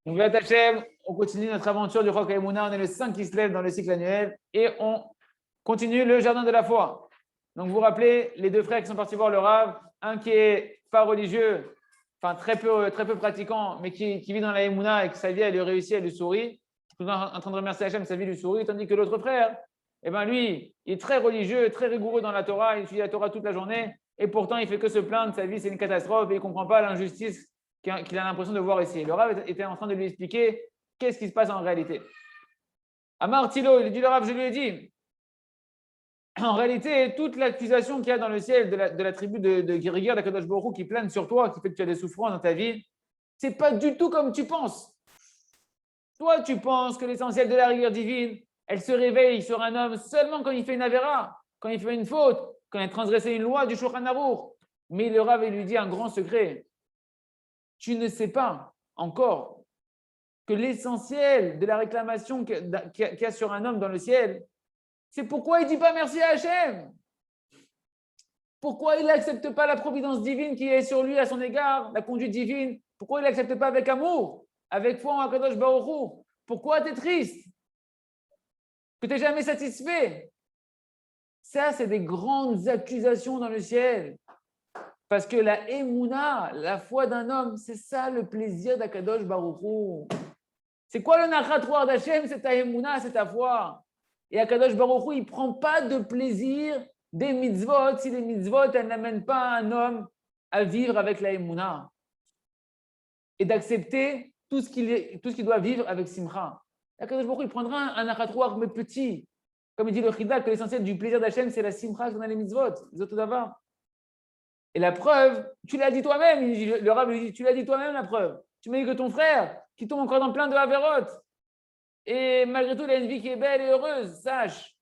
Donc, Hachem, on continue notre aventure du Rock Haïmouna. On est le 5 qui se lève dans le cycle annuel et on continue le jardin de la foi. Donc, vous vous rappelez, les deux frères qui sont partis voir le Rav, un qui est pas religieux, enfin très peu pratiquant, mais qui vit dans la Haïmouna et que sa vie, elle lui réussit, elle lui sourit. Tout en train de remercier Hachem, sa vie lui sourit, tandis que l'autre frère, eh ben lui, il est très religieux, très rigoureux dans la Torah, il étudie la Torah toute la journée et pourtant, il fait que se plaindre, sa vie, c'est une catastrophe et il ne comprend pas l'injustice qu'il a l'impression de voir ici. Le Rav était en train de lui expliquer qu'est-ce qui se passe en réalité. Amar Tilo, il dit le Rav, je lui ai dit, en réalité, toute l'accusation qu'il y a dans le ciel de la tribu de Rigueur d'Akadosh Baruch Hu qui plane sur toi, qui fait que tu as des souffrances dans ta vie, c'est pas du tout comme tu penses. Toi, tu penses que l'essentiel de la rigueur divine, elle se réveille sur un homme seulement quand il fait une avéra, quand il fait une faute, quand il a transgressé une loi du Shulchan Aruch. Mais le Rav lui dit un grand secret. Tu ne sais pas encore que l'essentiel de la réclamation qu'il y a sur un homme dans le ciel, c'est pourquoi il ne dit pas merci à Hachem. Pourquoi il n'accepte pas la providence divine qui est sur lui à son égard, la conduite divine. Pourquoi il n'accepte pas avec amour, avec foi en Akadosh Baruch Hu. Pourquoi tu es triste, que tu n'es jamais satisfait. Ça, c'est des grandes accusations dans le ciel. Parce que la Emouna, la foi d'un homme, c'est ça le plaisir d'Akadosh Baruch Hu. C'est quoi le narratoire d'Hachem? C'est ta Emouna, c'est ta foi. Et Akadosh Baruch Hu, il ne prend pas de plaisir des mitzvot si les mitzvot, elles n'amènent pas un homme à vivre avec la Emouna. Et d'accepter tout ce qu'il doit vivre avec Simcha. Akadosh Baruch Hu, il prendra un narratoire, mais petit. Comme il dit le Chida, que l'essentiel du plaisir d'Hachem, c'est la Simcha dans les mitzvot, les autres d'avant. Et la preuve, tu l'as dit toi-même, le Rav lui dit, tu l'as dit toi-même la preuve. Tu m'as dit que ton frère, qui tombe encore dans plein de Haverot, et malgré tout, il a une vie qui est belle et heureuse, sache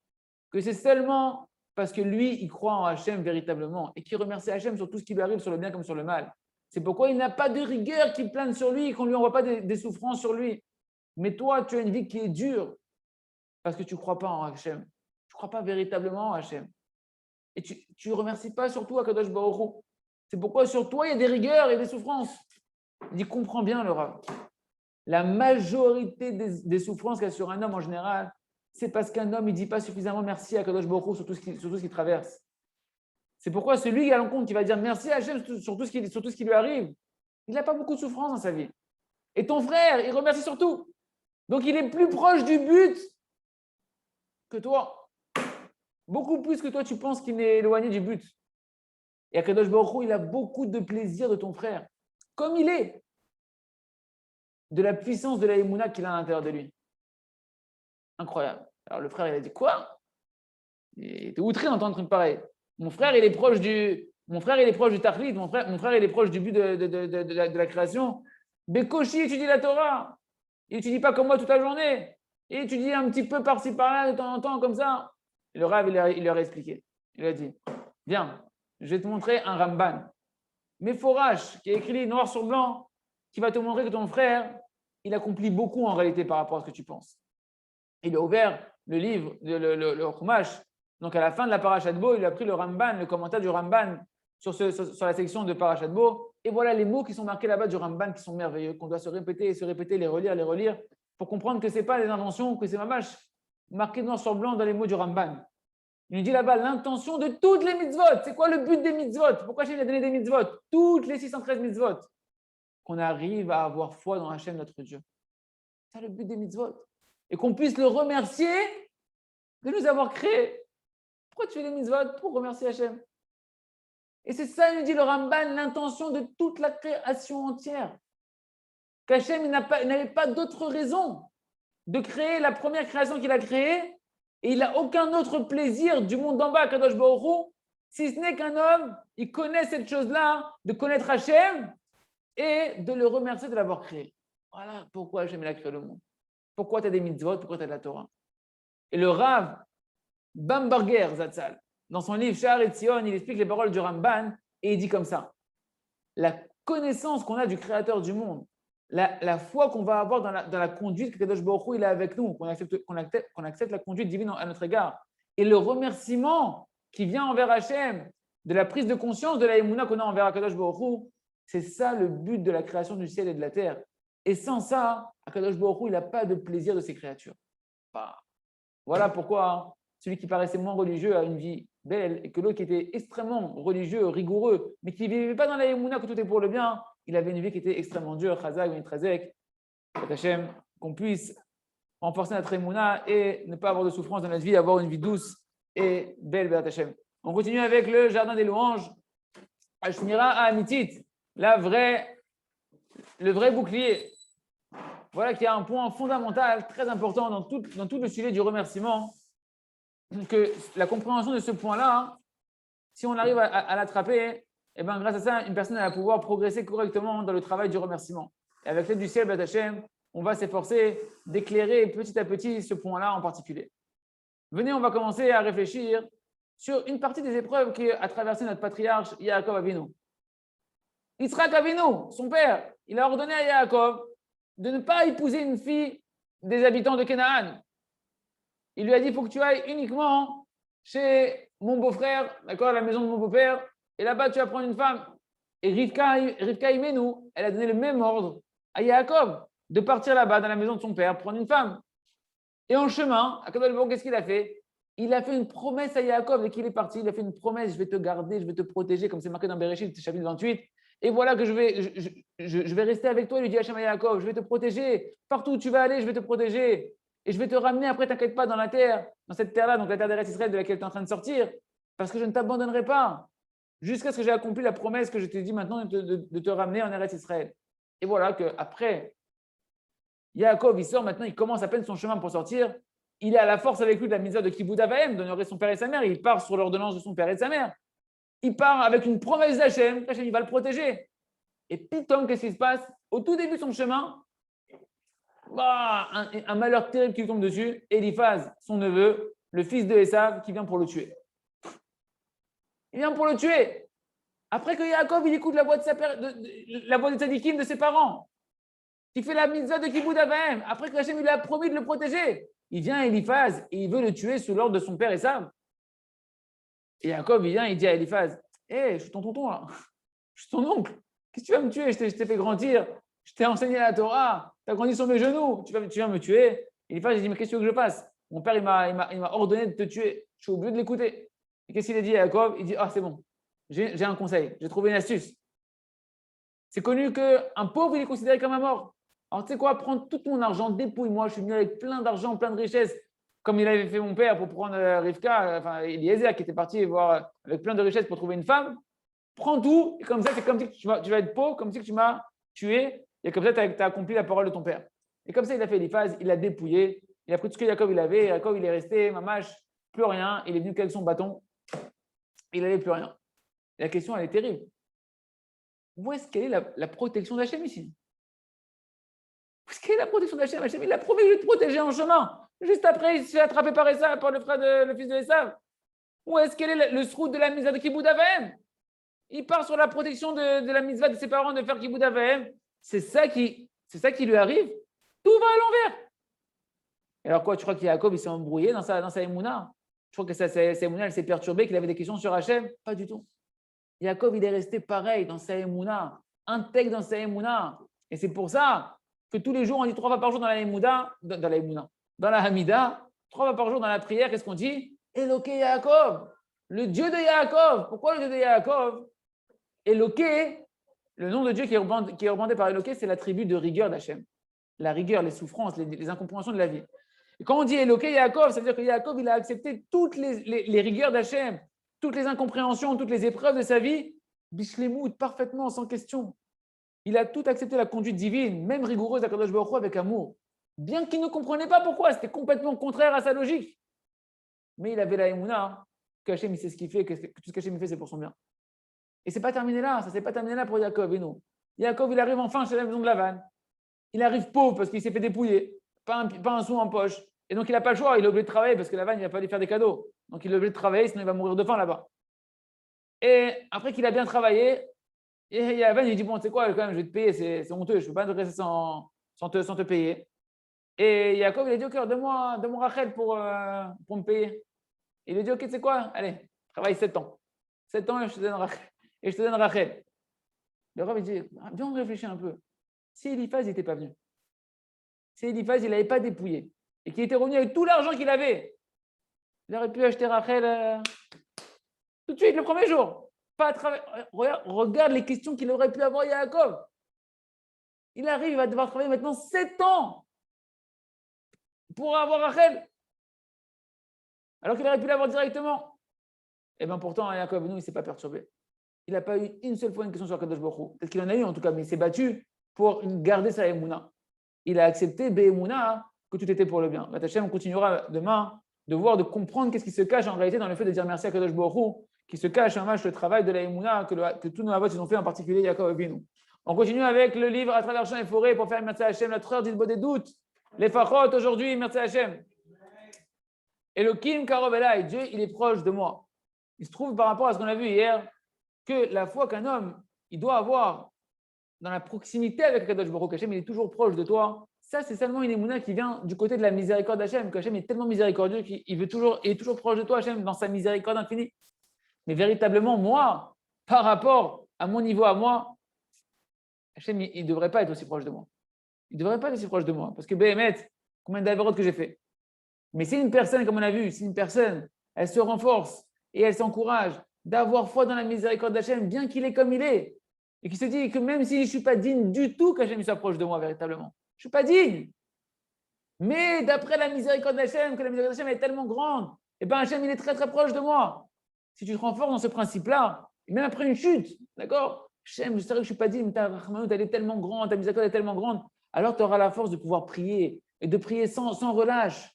que c'est seulement parce que lui, il croit en Hachem véritablement et qu'il remercie Hachem sur tout ce qui lui arrive, sur le bien comme sur le mal. C'est pourquoi il n'a pas de rigueur qui plane sur lui et qu'on ne lui envoie pas des souffrances sur lui. Mais toi, tu as une vie qui est dure parce que tu ne crois pas en Hachem. Tu ne crois pas véritablement en Hachem. Et tu ne remercies pas surtout Akadosh Baruch Hu. C'est pourquoi sur toi, il y a des rigueurs et des souffrances. Il dit, comprends bien le Rav. La majorité des souffrances qu'il y a sur un homme en général, c'est parce qu'un homme, il ne dit pas suffisamment merci à Akadosh Baruch Hu sur tout ce qu'il traverse. C'est pourquoi celui qui a l'encontre, qui va dire merci à Hachem sur tout ce qui lui arrive, il n'a pas beaucoup de souffrance dans sa vie. Et ton frère, il remercie sur tout. Donc, il est plus proche du but que toi. Beaucoup plus que toi, tu penses qu'il est éloigné du but. Et Akadosh Baruch Hu, il a beaucoup de plaisir de ton frère, comme il est, de la puissance de la Emouna qu'il a à l'intérieur de lui. Incroyable. Alors le frère, il a dit quoi? Il était outré d'entendre un truc pareil. Mon frère, il est proche du Tachlit, mon frère, il est proche du but de la création. Bekoshi étudie la Torah. Il n'étudie pas comme moi toute la journée. Il étudie un petit peu par-ci par-là de temps en temps, comme ça. Et le Rav, il leur a expliqué. Il a dit, viens, je vais te montrer un Ramban. Meforash, qui a écrit noir sur blanc, qui va te montrer que ton frère, il accomplit beaucoup en réalité par rapport à ce que tu penses. Il a ouvert le livre, le Chumash. Donc à la fin de la Parashat Bo, il a pris le Ramban, le commentaire du Ramban sur la section de Parashat Bo. Et voilà les mots qui sont marqués là-bas du Ramban qui sont merveilleux, qu'on doit se répéter, les relire, pour comprendre que ce n'est pas des inventions, que c'est mamash marqué noir sur blanc dans les mots du Ramban. Il nous dit là-bas l'intention de toutes les mitzvot. C'est quoi le but des mitzvot? Pourquoi Hachem a donné des mitzvot? Toutes les 613 mitzvot. Qu'on arrive à avoir foi dans Hachem, notre Dieu. C'est le but des mitzvot. Et qu'on puisse le remercier de nous avoir créés. Pourquoi tu fais des mitzvot? Pour remercier Hachem. Et c'est ça, il nous dit le Ramban, l'intention de toute la création entière. Qu'Hachem n'avait pas d'autre raison de créer la première création qu'il a créée, et il n'a aucun autre plaisir du monde d'en bas, Kadosh Baruch Hu, si ce n'est qu'un homme, il connaît cette chose-là, de connaître Hachem et de le remercier de l'avoir créé. Voilà pourquoi Hachem a créé le monde. Pourquoi tu as des mitzvot, pourquoi tu as de la Torah. Et le Rav Bamberger Zatzal, dans son livre Sha'ar Etzion, il explique les paroles du Ramban et il dit comme ça, la connaissance qu'on a du Créateur du monde, la foi qu'on va avoir dans la conduite que Kadosh Baruch Hu il a avec nous, qu'on accepte la conduite divine à notre égard, et le remerciement qui vient envers Hachem, de la prise de conscience de la Emouna qu'on a envers Kadosh Baruch Hu, c'est ça le but de la création du ciel et de la terre. Et sans ça, Akadosh Baruch Hu, il n'a pas de plaisir de ses créatures. Bah, voilà pourquoi celui qui paraissait moins religieux a une vie belle et que l'autre qui était extrêmement religieux, rigoureux, mais qui ne vivait pas dans la Emouna que tout est pour le bien, il avait une vie qui était extrêmement dure. Chazak, Mitrezek, Hachem, qu'on puisse renforcer notre Emouna et ne pas avoir de souffrance dans notre vie, avoir une vie douce et belle, Béat Hachem. On continue avec le jardin des louanges. Ashmira Amitit, le vrai bouclier. Voilà qu'il y a un point fondamental, très important dans tout le sujet du remerciement, que la compréhension de ce point-là, si on arrive à l'attraper, eh ben, grâce à ça, une personne va pouvoir progresser correctement dans le travail du remerciement. Et avec l'aide du ciel, Béat Hachem, on va s'efforcer d'éclairer petit à petit ce point-là en particulier. Venez, on va commencer à réfléchir sur une partie des épreuves qui a traversé notre patriarche Yaakov Avinu. Yitzhak Avinu, son père, il a ordonné à Yaakov de ne pas épouser une fille des habitants de Canaan. Il lui a dit, il faut que tu ailles uniquement chez mon beau-frère, d'accord, à la maison de mon beau-père, et là-bas, tu vas prendre une femme. Et Rivka Imenu, elle a donné le même ordre à Yaakov de partir là-bas, dans la maison de son père, prendre une femme. Et en chemin, qu'est-ce qu'il a fait? Il a fait une promesse à Yaakov dès qu'il est parti. Il a fait une promesse, je vais te garder, je vais te protéger, comme c'est marqué dans Bereshit, chapitre 28. Et voilà que je vais rester avec toi, il lui dit Hachem à Yaakov, je vais te protéger. Partout où tu vas aller, je vais te protéger. Et je vais te ramener après, t'inquiète pas, dans la terre, dans cette terre-là, donc la terre d'Eretz Israël de laquelle tu es en train de sortir, parce que je ne t'abandonnerai pas, jusqu'à ce que j'ai accompli la promesse que je t'ai dit maintenant de te ramener en Eretz Israël. Et voilà qu'après, Yaakov, il sort maintenant, il commence à peine son chemin pour sortir. Il est à la force avec lui de la mitzvah de Kibbout Avaim, d'honorer son père et sa mère. Il part sur l'ordonnance de son père et de sa mère. Il part avec une promesse d'Hachem, Hachem, il va le protéger. Et pitom, qu'est-ce qui se passe? Au tout début de son chemin, un malheur terrible qui lui tombe dessus. Eliphaz, son neveu, le fils de Esav, qui vient pour le tuer. Il vient pour le tuer. Après que Yaakov, il écoute la voix de la voix de tzadikim de ses parents, qui fait la mitzvah de Kibbout Avaim, après que Hachem lui a promis de le protéger, il vient à Eliphaz et il veut le tuer sous l'ordre de son père Esav. Et Yaakov, il vient, il dit à Eliphaz, hé, je suis ton tonton là, je suis ton oncle, qu'est-ce que tu vas me tuer? Je t'ai fait grandir, je t'ai enseigné la Torah, tu as grandi sur mes genoux, tu viens me tuer. Eliphaz, il dit, mais qu'est-ce que tu veux que je fasse? Mon père, il m'a ordonné de te tuer, je suis obligé de l'écouter. Et qu'est-ce qu'il a dit à Yaakov? Il dit, ah, c'est bon, j'ai un conseil, j'ai trouvé une astuce. C'est connu qu'un pauvre, il est considéré comme un mort. Alors, tu sais quoi, prends tout mon argent, dépouille-moi, je suis venu avec plein d'argent, plein de richesses, comme il avait fait mon père pour prendre Rivka, enfin Eliezer qui était parti voir avec plein de richesses pour trouver une femme. Prends tout, et comme ça, c'est comme si tu vas être pauvre, comme si tu m'as tué, et comme ça, tu as accompli la parole de ton père. Et comme ça, il a fait Eliphaz, il l'a dépouillé, il a pris tout ce que Yaakov il avait, et Yaakov il est resté, mamache, plus rien, il est venu qu'avec son bâton, il n'avait plus rien. Et la question, elle est terrible. Où est-ce qu'elle est la protection d'Hachem ici? Où est-ce qu'elle est la protection d'Hachem? Hachem, il a promis de te protéger en chemin. Juste après, il se fait attraper par Esav, par le fils de Esav. Où est-ce qu'elle est le srout de la mitzvah de Kibbout Avaim? Il part sur la protection de la mitzvah de ses parents de faire Kibbout Avaim. C'est ça qui lui arrive. Tout va à l'envers. Et alors quoi, tu crois qu'Yaakov, il s'est embrouillé dans sa émouna? Je crois que sa émouna, elle s'est perturbée, qu'il avait des questions sur Hachem? Pas du tout. Yaakov, il est resté pareil dans sa émouna, intègre dans sa émouna. Et c'est pour ça que tous les jours, on dit 3 fois par jour dans la Hamida, 3 fois par jour dans la prière, qu'est-ce qu'on dit? Éloqué Yaakov, le Dieu de Yaakov. Pourquoi le Dieu de Yaakov? Éloqué, le nom de Dieu qui est représenté par Éloqué, c'est l'attribut de rigueur d'Hachem. La rigueur, les souffrances, les incompréhensions de la vie. Et quand on dit Éloqué Yaakov, ça veut dire que Yaakov, il a accepté toutes les rigueurs d'Hachem, toutes les incompréhensions, toutes les épreuves de sa vie, bishlemout, parfaitement, sans question. Il a tout accepté la conduite divine, même rigoureuse d'Akadosh Baruch Hu avec amour. Bien qu'il ne comprenait pas pourquoi, c'était complètement contraire à sa logique. Mais il avait la émouna, que Hachem, il sait ce qu'il fait, que tout ce qu'Hachem fait, c'est pour son bien. Et ce n'est pas terminé là, ça ne s'est pas terminé là pour Yaakov et nous. Yaakov, il arrive enfin chez la maison de Lavan. Il arrive pauvre parce qu'il s'est fait dépouiller, pas un sou en poche. Et donc, il n'a pas le choix, il est obligé de travailler parce que Lavan, il ne va pas lui faire des cadeaux. Donc, il est obligé de travailler, sinon il va mourir de faim là-bas. Et après qu'il a bien travaillé, et Lavan, il dit, bon, tu sais quoi, quand même, je vais te payer, c'est honteux, je ne peux pas te rester sans te payer. Et Yaakov, il a dit, ok, donne-moi Rachel pour me payer. Il lui a dit, ok, tu sais quoi, allez, travaille 7 ans. 7 ans et je te donne Rachel. Le Rav, il dit, viens, on réfléchit un peu. Si Eliphaz n'était pas venu, si Eliphaz, il n'avait pas dépouillé et qu'il était revenu avec tout l'argent qu'il avait, il aurait pu acheter Rachel tout de suite, le premier jour. Pas à travers... Regarde les questions qu'il aurait pu avoir Yaakov. Il arrive, il va devoir travailler maintenant 7 ans pour avoir Rachel. Alors qu'il aurait pu l'avoir directement. Et bien pourtant, Yaakov, nous, il ne s'est pas perturbé. Il n'a pas eu une seule fois une question sur Kadosh Baruch Hu. Peut-être qu'il en a eu en tout cas, mais il s'est battu pour garder sa émouna. Il a accepté Bémouna que tout était pour le bien. On continuera demain de voir, de comprendre qu'est-ce qui se cache en réalité dans le fait de dire merci à Kadosh Baruch Hu, qui se cache en match le travail de la émouna que tous nos avots ils ont fait, en particulier Yaakov et Binu. On continue avec le livre À travers champs et forêts pour faire merci à Hachem, notre heure d'Isbo des doutes. Les Fachot aujourd'hui, merci à Hachem. Et le Kim Karovela, et Dieu, il est proche de moi. Il se trouve par rapport à ce qu'on a vu hier, que la foi qu'un homme, il doit avoir dans la proximité avec Kadosh Baruch Hu, Hachem, il est toujours proche de toi. Ça, c'est seulement une émouna qui vient du côté de la miséricorde d'Hachem, qu'Hachem est tellement miséricordieux qu'il est toujours proche de toi, Hachem, dans sa miséricorde infinie. Mais véritablement, moi, par rapport à mon niveau à moi, Hachem, il ne devrait pas être aussi proche de moi. Il ne devrait pas être aussi proche de moi. Parce que, Béhémet, combien d'avérotes que j'ai fait. Mais si une personne, comme on a vu, si une personne, elle se renforce et elle s'encourage d'avoir foi dans la miséricorde d'Hachem, bien qu'il est comme il est, et qui se dit que même si je ne suis pas digne du tout qu'Hachem soit proche de moi véritablement, je ne suis pas digne. Mais d'après la miséricorde d'Hachem, que la miséricorde d'Hachem est tellement grande, et bien Hachem, il est très très proche de moi. Si tu te renforces dans ce principe-là, et même après une chute, d'accord, Hachem, je sais que je ne suis pas digne, mais ta rahmanout, elle est tellement grande, ta miséricorde est tellement grande, alors tu auras la force de pouvoir prier, et de prier sans relâche,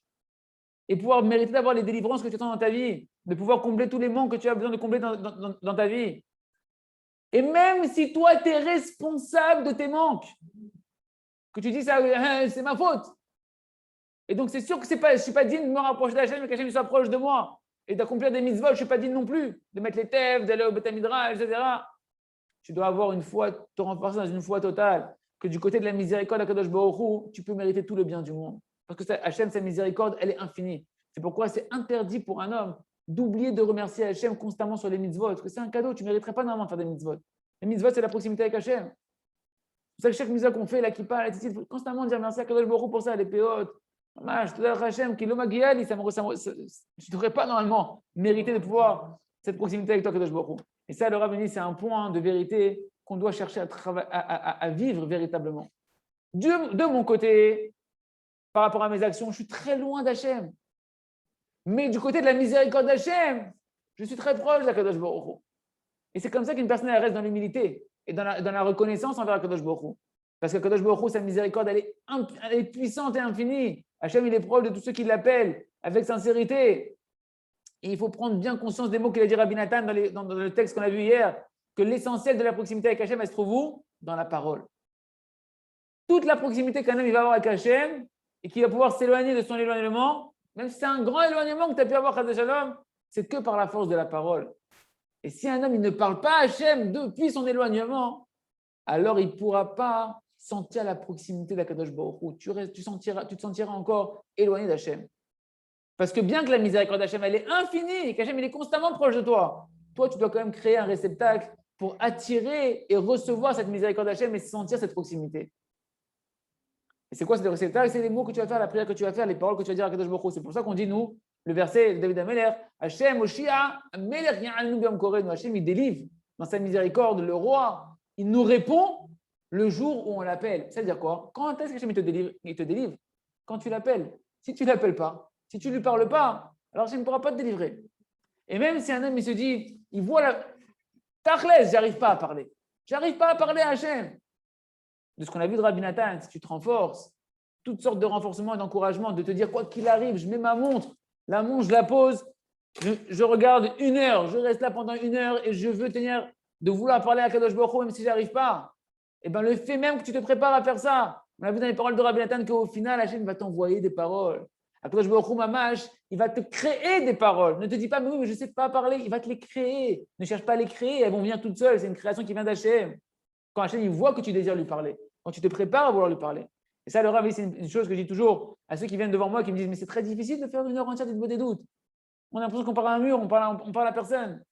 et pouvoir mériter d'avoir les délivrances que tu attends dans ta vie, de pouvoir combler tous les manques que tu as besoin de combler dans ta vie. Et même si toi, tu es responsable de tes manques, que tu dis ça, c'est ma faute. Et donc, c'est sûr que je ne suis pas digne de me rapprocher d'Hachem, mais qu'Hachem soit proche de moi. Et d'accomplir des mitzvot, je ne suis pas digne non plus. De mettre les tefs, d'aller au Beth Midrash, etc. Tu dois avoir une foi, te renforcer dans une foi totale, que du côté de la miséricorde d'Akadosh Baruch Hu, tu peux mériter tout le bien du monde. Parce que Hachem, sa miséricorde, elle est infinie. C'est pourquoi c'est interdit pour un homme d'oublier de remercier Hachem constamment sur les mitzvot. Parce que c'est un cadeau, tu ne mériterais pas normalement de faire des mitzvot. Les mitzvot, c'est la proximité avec Hachem. C'est ça que chaque mitzvah qu'on fait, la kippa, la tzitzit, il faut constamment dire merci à Kadosh Baruch Hu pour ça, les péotes. Je te donne Hachem, qui l'omagiali, tu ne devrais pas normalement mériter de pouvoir cette proximité avec toi, Kadosh Baruch Hu. Et ça, le Rabbini, c'est un point de vérité qu'on doit chercher à vivre véritablement. De mon côté, par rapport à mes actions, je suis très loin d'Hachem. Mais du côté de la miséricorde d'Hachem, je suis très proche d'Akadosh Baruch Hu. Et c'est comme ça qu'une personne elle reste dans l'humilité et dans la reconnaissance envers Akadosh Baruch Hu. Parce qu'Akadosh Baruch Hu, sa miséricorde, elle est puissante et infinie. Hachem, il est proche de tous ceux qui l'appellent avec sincérité. Et il faut prendre bien conscience des mots qu'il a dit Rabbi Nathan dans le texte qu'on a vu hier, que l'essentiel de la proximité avec Hachem, elle se trouve où? Dans la parole. Toute la proximité qu'un homme il va avoir avec Hachem et qu'il va pouvoir s'éloigner de son éloignement, même si c'est un grand éloignement que tu as pu avoir avec Shalom, c'est que par la force de la parole. Et si un homme il ne parle pas à Hachem depuis son éloignement, alors il ne pourra pas sentir la proximité d'Akadosh Baruch Hu. Tu te sentiras encore éloigné d'Hachem. Parce que bien que la miséricorde d'Hachem, elle est infinie et qu'Hachem il est constamment proche de toi, toi, tu dois quand même créer un réceptacle pour attirer et recevoir cette miséricorde d'Hachem et sentir cette proximité. Et c'est quoi ce réceptacle? C'est les mots que tu vas faire, la prière que tu vas faire, les paroles que tu vas dire à Kadosh Baruch Hu. C'est pour ça qu'on dit, nous, le verset de David Ameler, Hachem, Oshia, Ameler, Ya'alnu B'yom Korenu. Hachem, il délivre dans sa miséricorde, le roi, il nous répond le jour où on l'appelle. C'est-à-dire quoi? Quand est-ce que Hachem il te délivre? Quand tu l'appelles. Si tu ne l'appelles pas, si tu ne lui parles pas, alors Hachem ne pourra pas te délivrer. Et même si un homme il se dit, il voit la. Tachlès, j'arrive pas à parler. J'arrive pas à parler à Hachem. De ce qu'on a vu de Rabbi Nathan, si tu te renforces, toutes sortes de renforcements et d'encouragements, de te dire quoi qu'il arrive, je mets ma montre, la montre, je la pose, je regarde 1 heure, je reste là pendant 1 heure et je veux tenir de vouloir parler à Kadosh Baruch Hu même si je n'arrive pas. Et bien le fait même que tu te prépares à faire ça, on a vu dans les paroles de Rabbi Nathan qu'au final, Hachem va t'envoyer des paroles. Kadosh Baruch Hu Mamash, il va te créer des paroles. Ne te dis pas, mais oui, mais je ne sais pas parler, il va te les créer. Ne cherche pas à les créer, elles vont venir toutes seules, c'est une création qui vient d'Hachem. Quand Hachem, il voit que tu désires lui parler. Quand tu te prépares à vouloir lui parler. Et ça, le Rav, c'est une chose que je dis toujours à ceux qui viennent devant moi, qui me disent, mais c'est très difficile de faire 1 heure entière d'Isbo des doutes. On a l'impression qu'on parle à un mur, on parle à personne.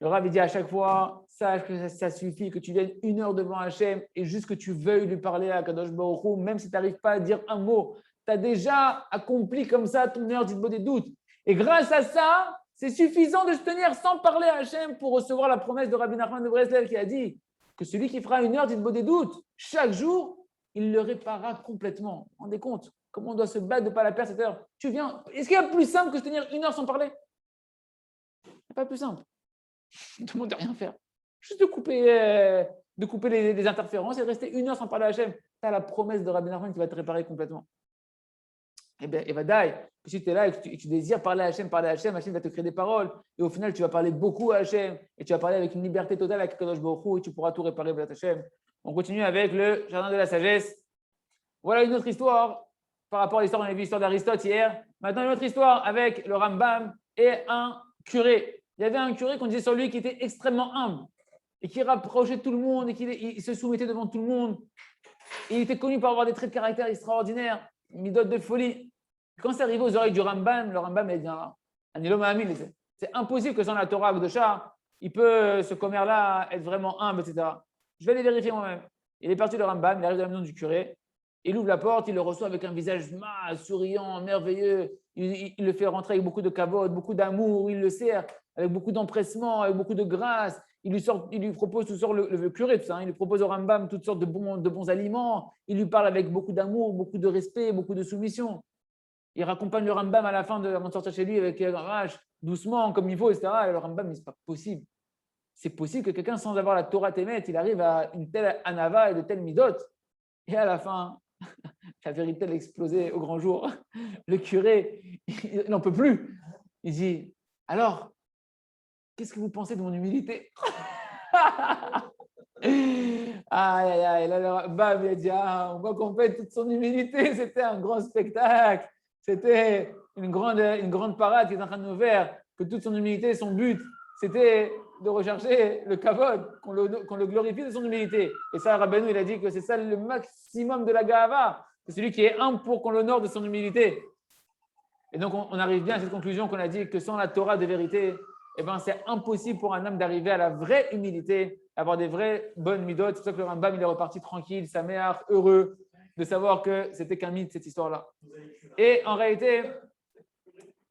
Le Rav dit à chaque fois, sache que ça suffit que tu viennes 1 heure devant Hachem et juste que tu veuilles lui parler à Kadosh Baruch Hu, même si tu n'arrives pas à dire un mot. Tu as déjà accompli comme ça ton heure d'Itbo des doutes. Et grâce à ça, c'est suffisant de se tenir sans parler à Hachem pour recevoir la promesse de Rabbi Nachman de Breslev qui a dit que celui qui fera 1 heure d'Itbo des doutes chaque jour, il le réparera complètement. Vous vous rendez compte comment on doit se battre de ne pas la perdre cette heure? Est-ce qu'il y a plus simple que se tenir 1 heure sans parler? Il n'y a pas plus simple. Tout le monde ne doit rien faire. Juste de couper les interférences et de rester 1 heure sans parler à Hachem. Tu as la promesse de Rabbi Nachman qui va te réparer complètement. Eh bien, Evadaï, si tu es là et que tu désires parler à Hachem, Hachem va te créer des paroles. Et au final, tu vas parler beaucoup à Hachem et tu vas parler avec une liberté totale avec Kadosh Baruch Hu et tu pourras tout réparer avec Hachem. On continue avec le jardin de la sagesse. Voilà une autre histoire par rapport à l'histoire, on a vu l'histoire d'Aristote hier. Maintenant, une autre histoire avec le Rambam et un curé. Il y avait un curé qu'on disait sur lui qui était extrêmement humble et qui rapprochait tout le monde et qui se soumettait devant tout le monde. Et il était connu pour avoir des traits de caractère extraordinaires, une midot de folie. Quand c'est arrivé aux oreilles du Rambam, le Rambam a dit c'est impossible que sans la Torah de Shah, il peut, ce commère-là, être vraiment humble, etc. Je vais aller vérifier moi-même. Il est parti le Rambam, il arrive dans la maison du curé, il ouvre la porte, il le reçoit avec un visage souriant, merveilleux. Il le fait rentrer avec beaucoup de kavod, beaucoup d'amour, il le sert avec beaucoup d'empressement, avec beaucoup de grâce. Il lui propose toutes sortes, le curé, tout ça, il lui propose au Rambam toutes sortes de bons aliments. Il lui parle avec beaucoup d'amour, beaucoup de respect, beaucoup de soumission. Il raccompagne le Rambam à la fin avant de sortir chez lui avec doucement, comme il faut, etc. Et le Rambam, mais c'est pas possible. C'est possible que quelqu'un, sans avoir la Torah Témet, il arrive à une telle anava et de telles midot. Et à la fin, la vérité elle a explosé au grand jour. Le curé, il n'en peut plus. Il dit, alors, qu'est-ce que vous pensez de mon humilité? Aïe, aïe, aïe. Là, le Rambam, il a dit, on voit qu'en fait, toute son humilité, c'était un grand spectacle. C'était une grande parade qui est en train de nous faire, que toute son humilité, son but, c'était de rechercher le kavod, qu'on le glorifie de son humilité. Et ça, Rabbeinu, il a dit que c'est ça le maximum de la gava, c'est celui qui est humble pour qu'on l'honore de son humilité. Et donc, on arrive bien à cette conclusion qu'on a dit que sans la Torah de vérité, eh ben, c'est impossible pour un homme d'arriver à la vraie humilité, avoir des vraies bonnes midot. C'est pour ça que le Rambam, il est reparti tranquille, saméach, heureux de savoir que c'était qu'un mythe, cette histoire-là. Et en réalité,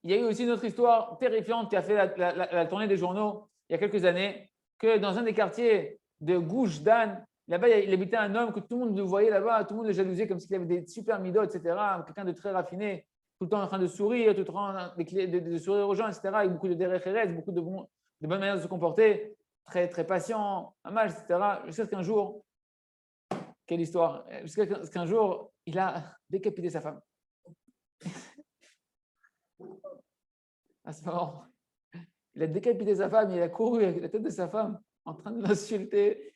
il y a eu aussi une autre histoire terrifiante qui a fait la tournée des journaux il y a quelques années, que dans un des quartiers de Gush Dan, là-bas, il habitait un homme que tout le monde le voyait là-bas, tout le monde le jalousait comme s'il avait des super midot, etc. Quelqu'un de très raffiné, tout le temps en train de sourire, tout le temps de sourire aux gens, etc. Avec beaucoup de derech, beaucoup de bonnes manières de se comporter, très, très patient, amal, etc. Jusqu'à ce qu'un jour, quelle histoire, jusqu'à ce qu'un jour, il a décapité sa femme. Ah, c'est marrant. Il a décapité sa femme, il a couru avec la tête de sa femme en train de l'insulter.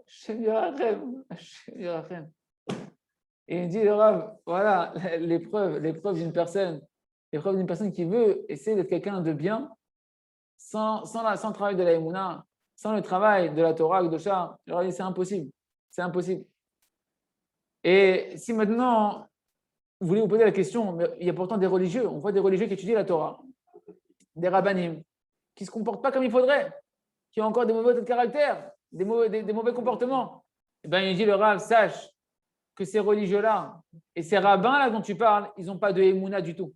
Shem Yerachem. Et il dit, le Rav, voilà l'épreuve d'une personne qui veut essayer d'être quelqu'un de bien, sans le travail de la Emouna, sans le travail de la Torah, de Shah. Le Rav dit, c'est impossible. C'est impossible. Et si maintenant, vous voulez vous poser la question, mais il y a pourtant des religieux, on voit des religieux qui étudient la Torah, des rabbanim, qui ne se comportent pas comme il faudrait, qui ont encore des mauvais caractères, des mauvais comportements. Eh bien, il dit le Rav, sache que ces religieux-là et ces rabbins-là dont tu parles, ils n'ont pas de émouna du tout.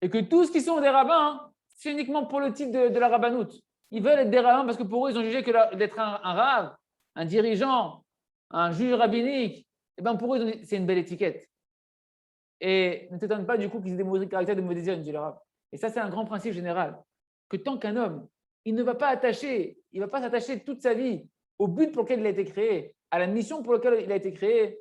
Et que tous qui sont des rabbins, c'est uniquement pour le titre de la rabbanoute. Ils veulent être des rabbins parce que pour eux, ils ont jugé que d'être un rave, un dirigeant, un juge rabbinique, eh bien pour eux, c'est une belle étiquette. Et ne t'étonne pas du coup qu'ils aient des mauvais caractères, de mauvais désirs, dit le Rav. Et ça, c'est un grand principe général, que tant qu'un homme, il ne va pas s'attacher toute sa vie au but pour lequel il a été créé, à la mission pour laquelle il a été créé,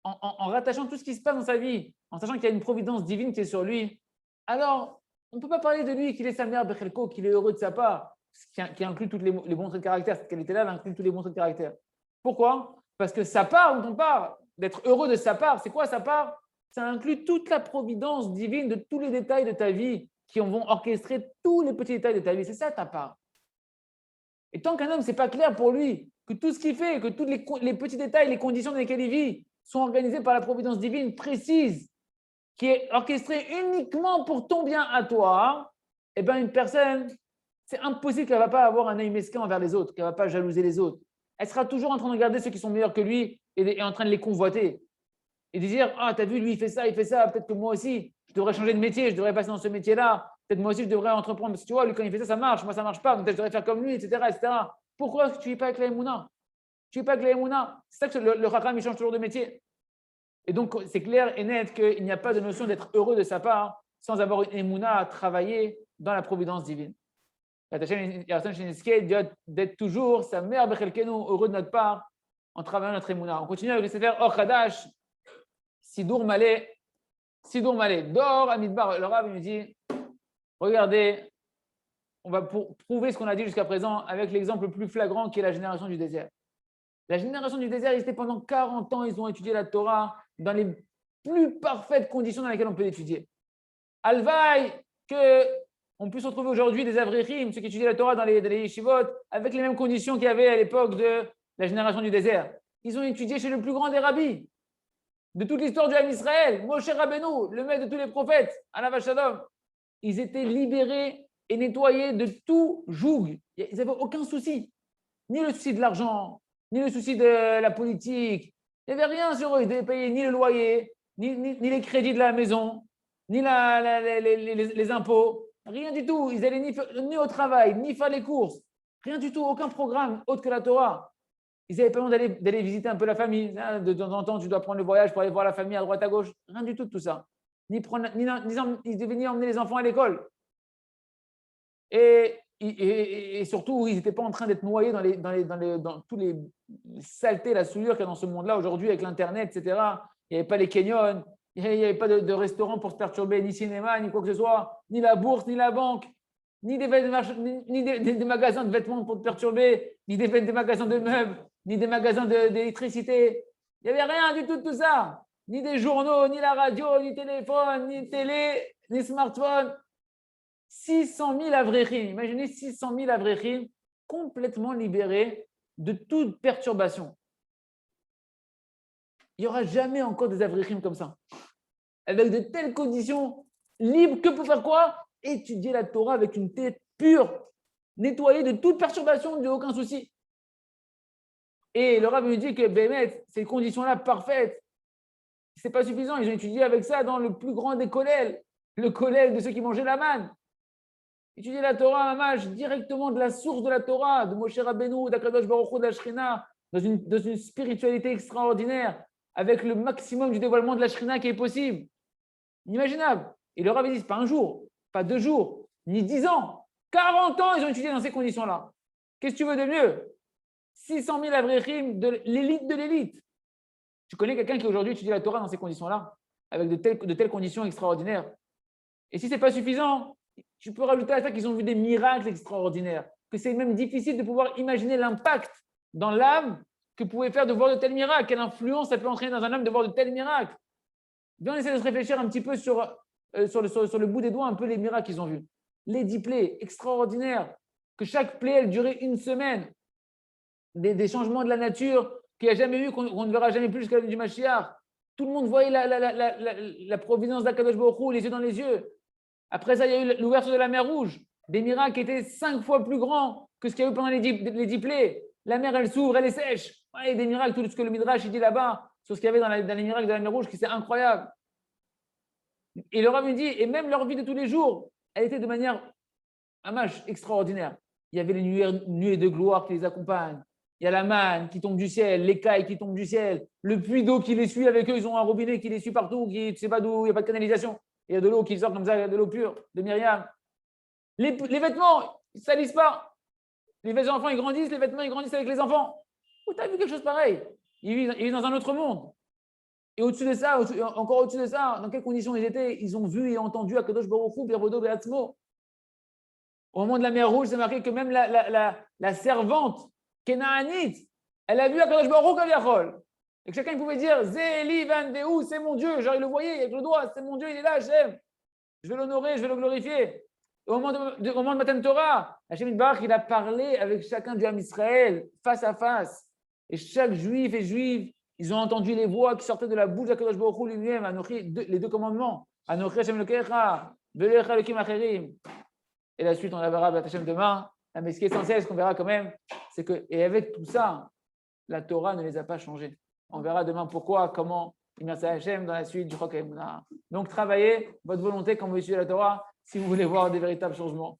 en rattachant tout ce qui se passe dans sa vie, en sachant qu'il y a une providence divine qui est sur lui, alors on ne peut pas parler de lui qu'il est sa mère, Bechelko, qu'il est heureux de sa part, qui inclut tous les bons traits de caractère. Cette qualité-là, elle inclut tous les bons traits de caractère. Pourquoi? Parce que sa part, dont on parle, d'être heureux de sa part, c'est quoi sa part? Ça inclut toute la providence divine de tous les détails de ta vie qui vont orchestrer tous les petits détails de ta vie. C'est ça ta part. Et tant qu'un homme, ce n'est pas clair pour lui que tout ce qu'il fait, que tous les petits détails, les conditions dans lesquelles il vit sont organisées par la providence divine précise, qui est orchestrée uniquement pour ton bien à toi, eh bien une personne, c'est impossible qu'elle ne va pas avoir un œil mesquin envers les autres, qu'elle ne va pas jalouser les autres. Elle sera toujours en train de regarder ceux qui sont meilleurs que lui et en train de les convoiter. Et de dire, ah, t'as vu, lui, il fait ça, peut-être que moi aussi, je devrais changer de métier, je devrais passer dans ce métier-là, peut-être moi aussi, je devrais entreprendre. Parce que tu vois, lui, quand il fait ça marche, moi, ça ne marche pas, donc je devrais faire comme lui, etc. etc. Pourquoi est-ce que tu n'es pas avec la Emouna? Tu n'es pas avec la Emouna. C'est ça que le Chacham, il change toujours de métier. Et donc, c'est clair et net qu'il n'y a pas de notion d'être heureux de sa part sans avoir une Emouna à travailler dans la providence divine. D'être toujours sa mère, heureux de notre part en travaillant notre Emouna. On continue avec le Sefer Or Hadash, Sidour Malé, Dor Amidbar. Le Rav, il me dit, regardez, on va prouver ce qu'on a dit jusqu'à présent avec l'exemple le plus flagrant qui est la génération du désert. La génération du désert, ils étaient pendant 40 ans, ils ont étudié la Torah dans les plus parfaites conditions dans lesquelles on peut l'étudier. Alvaï, qu'on puisse retrouver aujourd'hui des Avrichim, ceux qui étudient la Torah dans les yeshivot, avec les mêmes conditions qu'il y avait à l'époque de la génération du désert. Ils ont étudié chez le plus grand des rabbis de toute l'histoire du Ham Israël, Moshe Rabbeinu, le maître de tous les prophètes, Alav Shalom. Ils étaient libérés et nettoyés de tout joug. Ils n'avaient aucun souci. Ni le souci de l'argent, ni le souci de la politique. Il n'y avait rien sur eux. Ils ne devaient payer ni le loyer, ni les crédits de la maison, ni les impôts. Rien du tout. Ils allaient ni au travail, ni faire les courses. Rien du tout. Aucun programme autre que la Torah. Ils n'avaient pas besoin d'aller visiter un peu la famille. De temps en temps, tu dois prendre le voyage pour aller voir la famille à droite, à gauche. Rien du tout de tout ça. Ils ne devaient ni emmener les enfants à l'école. Et surtout, ils n'étaient pas en train d'être noyés dans tous les saletés, la souillure qu'il y a dans ce monde-là aujourd'hui avec l'Internet, etc. Il n'y avait pas les canyons, il n'y avait pas de restaurant pour se perturber, ni cinéma, ni quoi que ce soit, ni la bourse, ni la banque, ni des magasins de vêtements pour te perturber, ni des magasins de meubles, ni des magasins d'électricité. Il n'y avait rien du tout de tout ça. Ni des journaux, ni la radio, ni téléphone, ni télé, ni smartphone. 600 000 Avreichim, imaginez 600 000 Avreichim complètement libérés de toute perturbation. Il n'y aura jamais encore des Avreichim comme ça. Avec de telles conditions, libres que pour faire quoi? Étudier la Torah avec une tête pure, nettoyée de toute perturbation, de aucun souci. Et le Rav me dit que Bémet, ces conditions-là parfaites, ce n'est pas suffisant. Ils ont étudié avec ça dans le plus grand des kollels, le kollel de ceux qui mangeaient la manne. Étudier la Torah, mamash, directement de la source de la Torah, de Moshe Rabbeinu, d'Akadosh Baruch Hu, de la Shrina, dans une spiritualité extraordinaire, avec le maximum du dévoilement de la Shrina qui est possible. Inimaginable. Et le Rav dit, pas un jour, pas 2 jours, ni 10 ans, 40 ans, ils ont étudié dans ces conditions-là. Qu'est-ce que tu veux de mieux? 600 000 Avreichim de l'élite de l'élite. Tu connais quelqu'un qui aujourd'hui étudie la Torah dans ces conditions-là, avec de telles conditions extraordinaires. Et si ce n'est pas suffisant, tu peux rajouter à ça qu'ils ont vu des miracles extraordinaires, que c'est même difficile de pouvoir imaginer l'impact dans l'âme que pouvait faire de voir de tels miracles, quelle influence ça peut entraîner dans un homme de voir de tels miracles. Bien, on essaie de se réfléchir un petit peu sur le bout des doigts, un peu les miracles qu'ils ont vus. Les 10 plaies extraordinaires, que chaque plaie, elle durait 1 semaine. Des changements de la nature qu'il n'y a jamais eu, qu'on ne verra jamais plus jusqu'à la venue du Mashiach. Tout le monde voyait la providence d'Akadosh Baruch Hu, les yeux dans les yeux. Après ça, il y a eu l'ouverture de la mer Rouge, des miracles qui étaient 5 fois plus grands que ce qu'il y a eu pendant les 10 plaies. La mer, elle s'ouvre, elle est sèche. Ouais, des miracles, tout ce que le Midrash il dit là-bas, sur ce qu'il y avait dans les miracles de la mer Rouge, qui c'est incroyable. Et le Rav me dit, et même leur vie de tous les jours, elle était de manière extraordinaire. Il y avait les nuées de gloire qui les accompagnent. Il y a la manne qui tombe du ciel, l'écaille qui tombe du ciel, le puits d'eau qui les suit avec eux, ils ont un robinet qui les suit partout, qui ne sait pas d'où, il n'y a pas de canalisation. Il y a de l'eau qui sort comme ça, il y a de l'eau pure, de Myriam. Les vêtements, ils ne salissent pas. Les enfants, ils grandissent, les vêtements, ils grandissent avec les enfants. Oh, tu as vu quelque chose pareil? Ils vivent dans un autre monde. Et au-dessus de ça, encore au-dessus de ça, dans quelles conditions ils étaient? Ils ont vu et entendu Akadosh Baruch Hu, Birvodo Be'atzmo. Au moment de la mer Rouge, c'est marqué que même la servante, Kenaanite, elle a vu Akadosh Baruch Hu Kaviachol. Et que chacun pouvait dire Zéli Van Behu, c'est mon Dieu. Genre, il le voyait avec le doigt, c'est mon Dieu, il est là, Hachem. Je vais l'honorer, je vais le glorifier. Au moment de Matan Torah, Hachem Yitbarach, il a parlé avec chacun du Ham Israël, face à face. Et chaque juif et juive, ils ont entendu les voix qui sortaient de la bouche d'Akadosh Baruch Hu lui-même, les 2 commandements. Anochi Hachem Elokecha, Velecha Elokim Acherim. Et la suite, on la verra demain. Mais ce qui est essentiel, ce qu'on verra quand même, c'est que, et avec tout ça, la Torah ne les a pas changés. On verra demain pourquoi, comment, merci à Hachem dans la suite du Chok HaEmunah. Donc, travaillez votre volonté quand vous suivez la Torah si vous voulez voir des véritables changements.